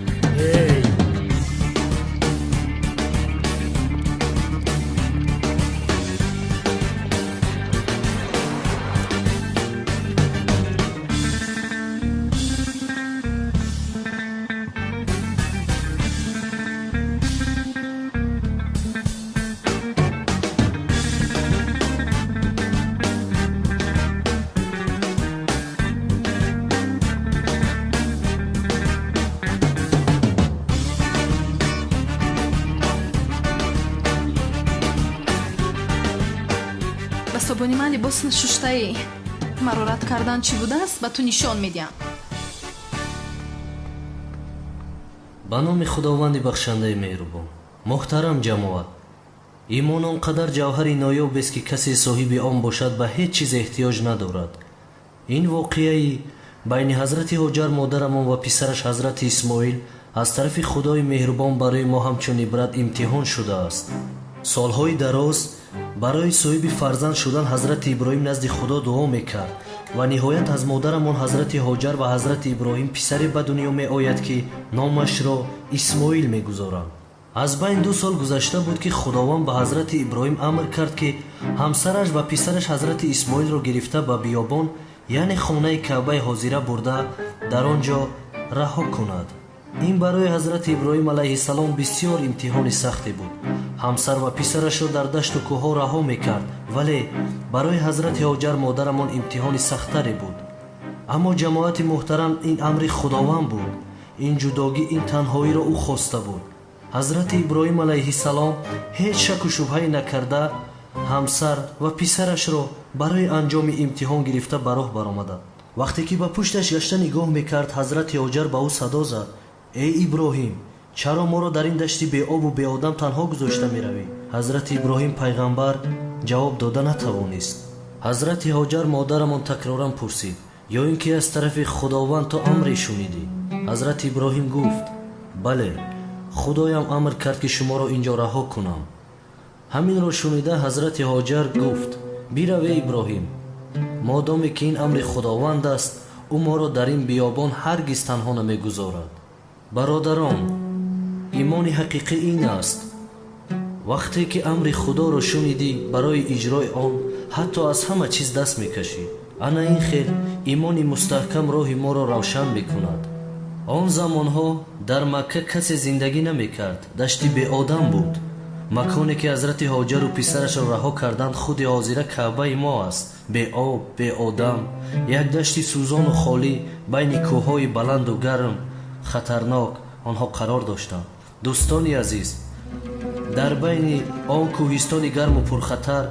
собуни ман либос шуштаӣ маро рад кардан чӣ будааст ба ту нишон медиҳам. ба номи худованди бахшандаи меҳрубон. муҳтарам ҷамоат, имон он қадар ҷавҳари ноёбест ки касе соҳиби он бошад ба ҳеҷ чиз эҳтиёҷ надорад. ин воқеаи байни ҳазрати ҳоҷар модарамон ва писараш ҳазрати исмоил аз тарафи худои меҳрубон барои мо ҳамчун ибрат имтиҳон шудааст. солҳои дароз барои соҳиби фарзанд шудан ҳазрати иброҳим назди худо дуо мекард ва ниҳоят аз модарамон ҳазрати ҳоҷар ва ҳазрати иброҳим писаре ба дунё меояд ки номашро исмоил мегузоранд. аз байн 2 сол гузашта буд ки худованд ба ҳазрати иброҳим амр кард ки ҳамсараш ва писараш ҳазрати исмоилро гирифта ба биёбон яъне хонаи каъбаи ҳозира бурда дар он ҷо раҳо кунад. ин барои ҳазрати иброҳим алайҳиссалом бисёр имтиҳони сахте буд. ҳамсар ва писарашро дар дашту кӯҳҳо раҳо мекард, вале барои ҳазрати ҳоҷар модарамон имтиҳони сахттаре буд. аммо ҷамоати муҳтарам, ин амри худованд буд. ин ҷудогӣ, ин танҳоиро ӯ хоста буд. ҳазрати иброҳим алайҳиссалом ҳеҷ шаку шубҳае накарда ҳамсар ва писарашро барои анҷоми имтиҳон гирифта ба роҳ баромаданд. вақте ки ба пушташ гашта нигоҳ мекард, ҳазрати ҳоҷар ба ӯ садо зад: эй иброҳим, чаро моро дар ин дашти беобу беодам танҳо гузошта меравӣ? ҳазрати иброҳим пайғамбар ҷавоб дода натавонист. ҳазрати ҳоҷар модарамон такроран пурсид: ё ин ки аз тарафи худованд то амре шунидӣ? ҳазрати иброҳим гуфт: бале, худоям амр кард ки шуморо ин ҷо раҳо кунам. ҳаминро шунида ҳазрати ҳоҷар гуфт: бираве иброҳим, модоме ки ин амри худованд аст, ӯ моро дар ин биёбон ҳаргиз танҳо намегузорад. бародарон, имони ҳақиқӣ ин аст: вақте ки амри худоро шунидӣ, барои иҷрои он ҳатто аз ҳама чиз даст мекашӣ. ана ин хел имони мустаҳкам роҳи моро равшан мекунад. он замонҳо дар макка касе зиндагӣ намекард, дашти беодам буд. маконе ки ҳазрати ҳоҷару писарашро раҳо карданд худи ҳозира каъбаи мо аст, беоб, беодам, як дашти сӯзону холӣ байни кӯҳҳои баланду гарм, хатарнок онҳо қарор доштанд. дӯстони азиз, дар байни он кӯҳистони гарму пурхатар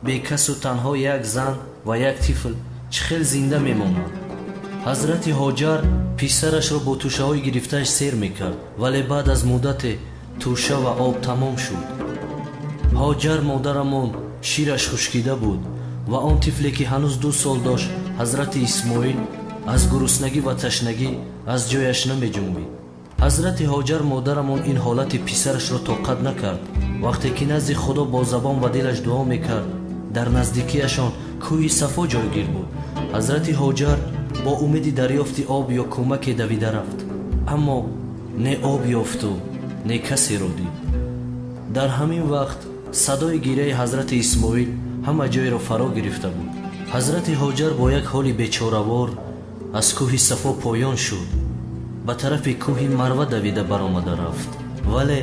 бекасу танҳо як зан ва як тифл чӣ хел зинда мемонанд? ҳазрати ҳоҷар писарашро бо тӯшаҳои гирифтааш сер мекард, вале баъд аз муддате тӯша ва об тамом шуд. ҳоҷар модарамон шираш хушкида буд ва он тифле ки ҳанӯз 2 сол дошт, ҳазрати исмоил, аз гуруснагӣ ва ташнагӣ аз ҷояш намеҷунбид. ҳазрати ҳоҷар модарамон ин ҳолати писарашро тоқат накард. вақте ки назди худо бо забон ва дилаш дуо мекард, дар наздикиашон кӯҳи сафо ҷойгир буд. ҳазрати ҳоҷар бо умеди дарёфти об ё кӯмаке давида рафт, аммо не об ёфту не касеро дид. дар ҳамин вақт садои гирияи ҳазрати исмоил ҳама ҷойро фаро гирифта буд. ҳазрати ҳоҷар бо як ҳоли бечоравор аз кӯҳи сафо поён шуд. ба тарафи кӯҳи марва давида баромада рафт, вале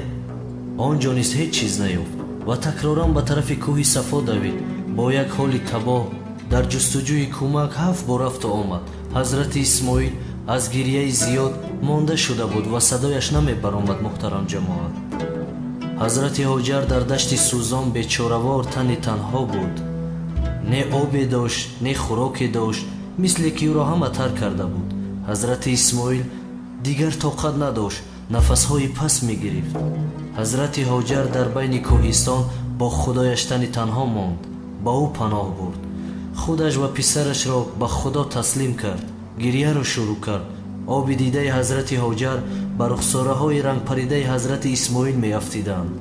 он ҷо низ ҳеҷ чиз наёфт ва такроран ба тарафи кӯҳи сафо давид. бо як ҳоли табоҳ дар ҷустуҷӯи кӯмак 7 бор рафту омад. ҳазрати исмоил аз гирияи зиёд монда шуда буд ва садояш намебаромад. муҳтарам ҷамоат, ҳазрати ҳоҷар дар дашти сӯзон бечоравор тани танҳо буд. не обе дошт, не хӯроке дошт, мисли ки ӯро ҳама тарк карда буд. ҳазрати исмоил дигар тоқат надошт, нафасҳои паст мегирифт. ҳазрати ҳоҷар дар байни кӯҳистон бо худояш тани танҳо монд. ба ӯ паноҳ бурд, худаш ва писарашро ба худо таслим кард, гирьяро шурӯъ кард. оби дидаи ҳазрати ҳоҷар ба рухсораҳои рангпаридаи ҳазрати исмоил меафтиданд.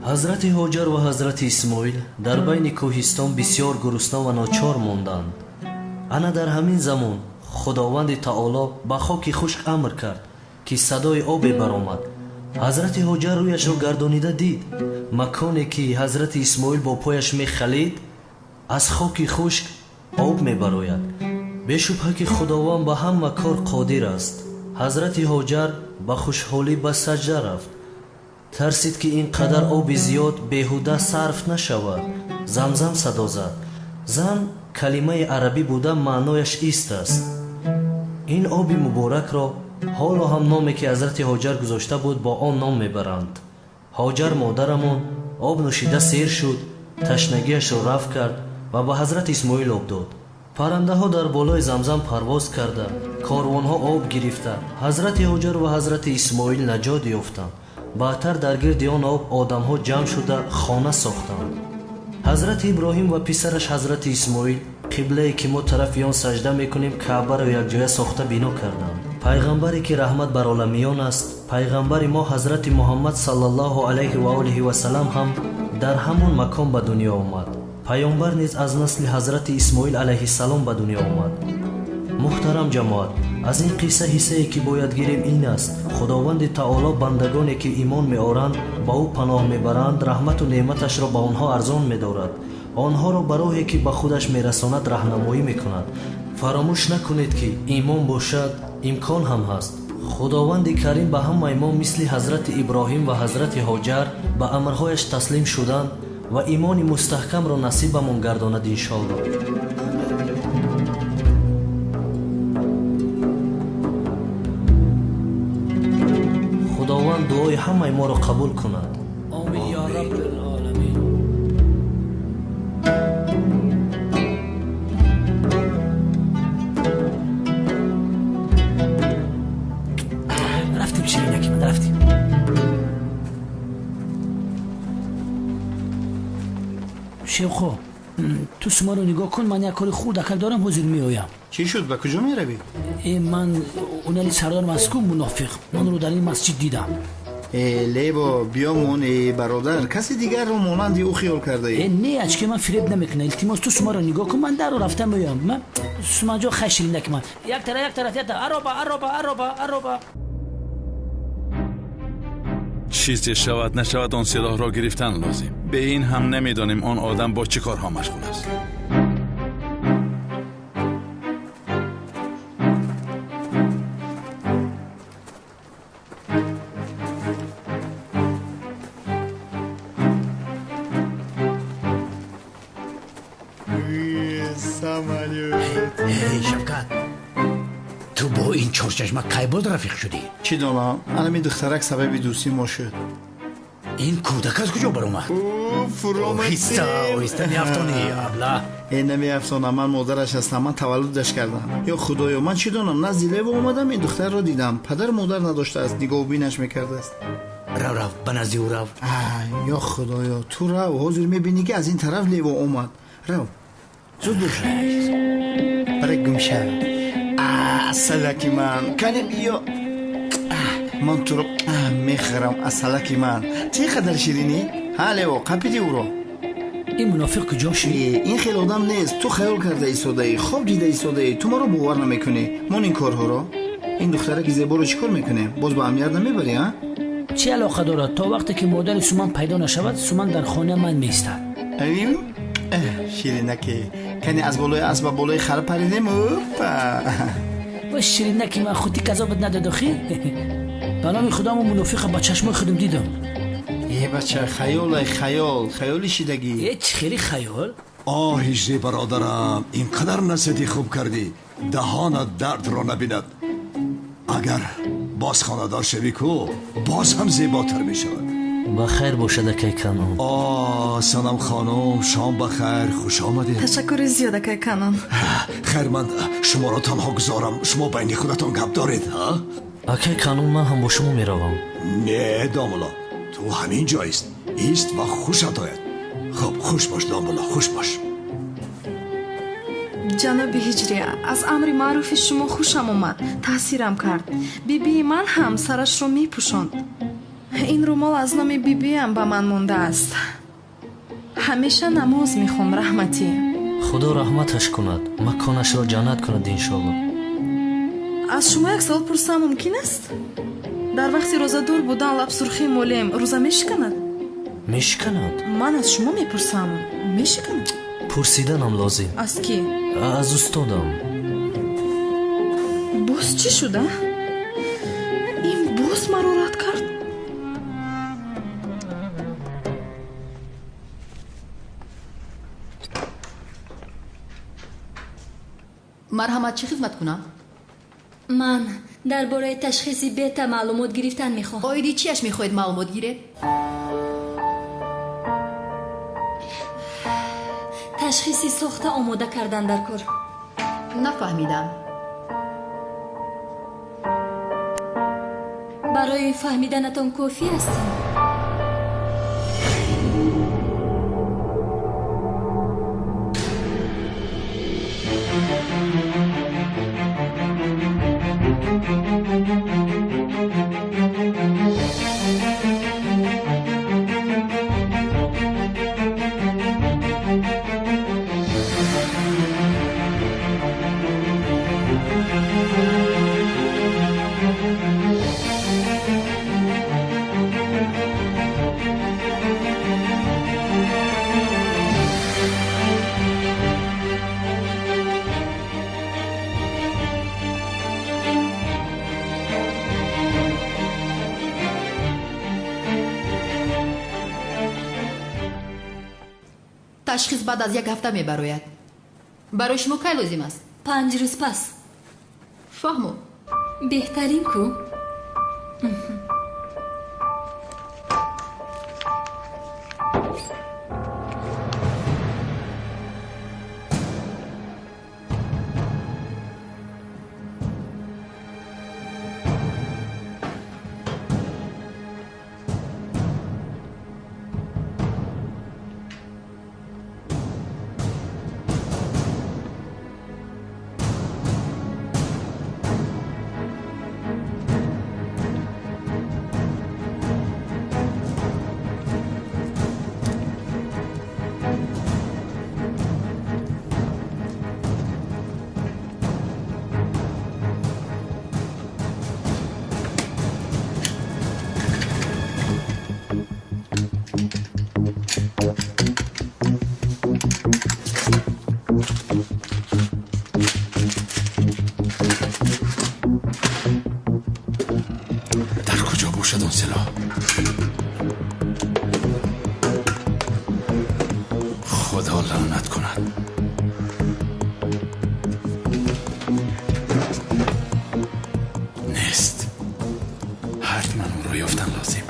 ҳазрати ҳоҷар ва ҳазрати исмоил дар байни кӯҳистон бисьёр гуруснаа ва ночор монданд. ана дар ҳамин замон худованди таоло ба хоки хушк амр кард ки садои обе баромад. ҳазрати ҳоҷар рӯяшро гардонида дид. маконе ки ҳазрати исмоил бо пояш мехалид, аз хоки хушк об мебарояд. бешубҳа ки худованд ба ҳама кор қодир аст. ҳазрати ҳоҷар ба хушҳолӣ ба саҷда рафт. тарсид ки ин қадар оби зиёд беҳуда сарф нашавад. замзам садо зад. зам калимаи арабӣ буда маънояш ист аст. ин оби муборакро ҳоло ҳам номе ки ҳазрати ҳоҷар гузошта буд бо он ном мебаранд. ҳоҷар модарамон об нӯшида сер шуд, ташнагиашро рафт кард ва ба ҳазрати исмоил об дод. паррандаҳо дар болои замзам парвоз карда, корвонҳо об гирифта, ҳазрати ҳоҷар ва ҳазрати исмоил наҷот ёфтанд. баъдтар дар гирди он об одамҳо ҷамъ шуда хона сохтанд. ҳазрати иброҳим ва писараш ҳазрати исмоил қиблае ки мо тарафи он саҷда мекунем каъбаро якҷоя сохта бино карданд. пайғамбаре ки раҳмат бар оламиён аст, пайғамбари мо ҳазрати муҳаммад саллаллоҳу алайҳи ва олиҳи васалам ҳам дар ҳамон макон ба дунё омад. паёмбар низ аз насли ҳазрати исмоил алайҳиссалом ба дунё омад. муҳтарам ҷамоат, аз ин қисса ҳиссае ки бояд гирем ин аст: худованди таоло бандагоне ки имон меоранд, ба ӯ паноҳ мебаранд, раҳмату неъматашро ба онҳо арзон медорад, онҳоро ба роҳе ки ба худаш мерасонад раҳнамоӣ мекунад. фаромӯш накунед ки имон бошад, имкон ҳам ҳаст. худованди карим ба ҳамаи мо мисли ҳазрати иброҳим ва ҳазрати ҳоҷар ба амрҳояш таслим шуданд ва имони мустаҳкамро насибамон гардонад иншоалло. худованд дуои ҳамаи моро қабул кунад. آمین یا رب العالمین. رفتیم شیرینکی من رفتیم. شیخو تو شما رو نگاه کن، من یک کاری خورد اکر دارم حضور می آیم. چی شد؟ به کجا می روی؟ من اونالی سردار مسکون منافق، من رو در این مسجد دیدم. لیبا بیامون برادر، کسی دیگر رو مانند او خیال کرده ای؟ نه اچ که من فریب نمیکنه. التماس تو شما رو نگاه کن، من در رو رفتم بیام. من شما جا خشیل نک من. یک طرف عربا. چیزی شود نشود آن سلاح را گرفتن لازم. به این هم نمیدانیم آن آدم با چه کارها مشغول است. شفقت تو با این چورچشمک کی بود رفیق شدی؟ چی دانم؟ الان دخترک سبب دوستی ما شد. این کودک از کجا برآمد؟ اوهسته میافتونی ابله. این نمیافتونم، من مادرش هستم، من تولدش کردم. یا خدایا من چی دانم؟ نزدیله و اومدم این دختر رو دیدم. پدر مادر نداشته است، نگاه و بینش میکرده است. رو به نزدیک او رو. یا خدایا تو رو حاضر میبینی که از این طرف لیو اومد. رو زود باش برای گمشه. اصلکی من کنی بیا. من تو رو میخرم. اصلکی من چقدر شیرینی؟ لیو قپیدی او رو. این منافق کجاشی؟ این خیلی آدم نیست. تو خیال کرده ایستاده ای، خواب دیده ایستاده ای، تو ما رو باور نمیکنی. من این کارها رو، این دختره که زیبا رو چیکار میکنه؟ باز با امنیت نمیبری ها؟ چه علاقه دارد؟ تا وقتی که مادر سومن پیدا نشود، سومن در خانه من میستد. شیرینکی کنی از بالای اسباب بالای خر پریدیم با شیرینکی من خودی کذابت نداد آخی به نام خدام و منافق با چشم خودم دیدم یه بچه خیالی شیدگی چه خیلی خیال هجری برادرم اینقدر نصیحتی خوب کردی دهانت درد را نبیند اگر باز خاندار شوی کو باز هم زیباتر می شود بخیر باشد کیکنان سلام خانم شام بخیر خوش آمدید تشکر زیاد کیکنان خیر من شما را تنها گذارم شما بین خودتان گپ دارید اکی کانون من هم با شما می روم نه داملا تو همین جایست ایست و خوشت آید خب خوش باش داملا خوش باش جناب هجری از امر معروف شما خوشم اومد تاثیرم کرد بیبی من هم سرش رو می پوشند این رومال از نام بیبی هم با من مونده است همیشه نماز می خون رحمتی خدا رحمتش کند مکانش را جنت کند انشالله از شما یک سوال پرسم ممکن است در وقتی روزادار بودن لب سرخی مولیم روزه میشکند میشکند من از شما میپرسم میشکند پرسیدنم لازم از کی از استادم باز چی شده این باز مرا رد کرد مرحمت چه خدمت کنم من درباره تشخیصی بهتر معلومات گرفتن میخوام آیدی چیش میخواید معلومات گیرید تشخیصی ساخته آماده کردن در کار نفهمیدم برای فهمیدنتان کافی است تشخیص بعد از یک هفته میبراید برای شما کی لازم است 5 روز پس فهمو بهترین کو خدا لعنت کند نیست حتما اون رو یافتن لازم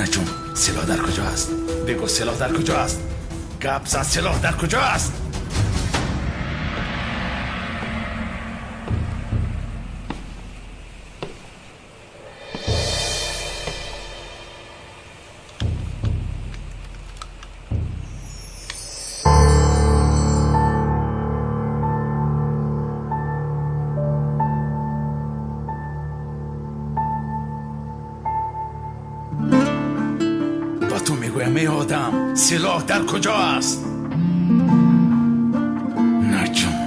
نچون سلاح در کجا است؟ بگو سلاح در کجا است؟ گپ زد سلاح در کجا است؟ همه آدم سلاح در کجا است؟ نجوم.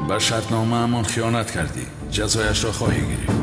به شرطنامه امان خیانت کردی، جزایش را خواهی گرفت.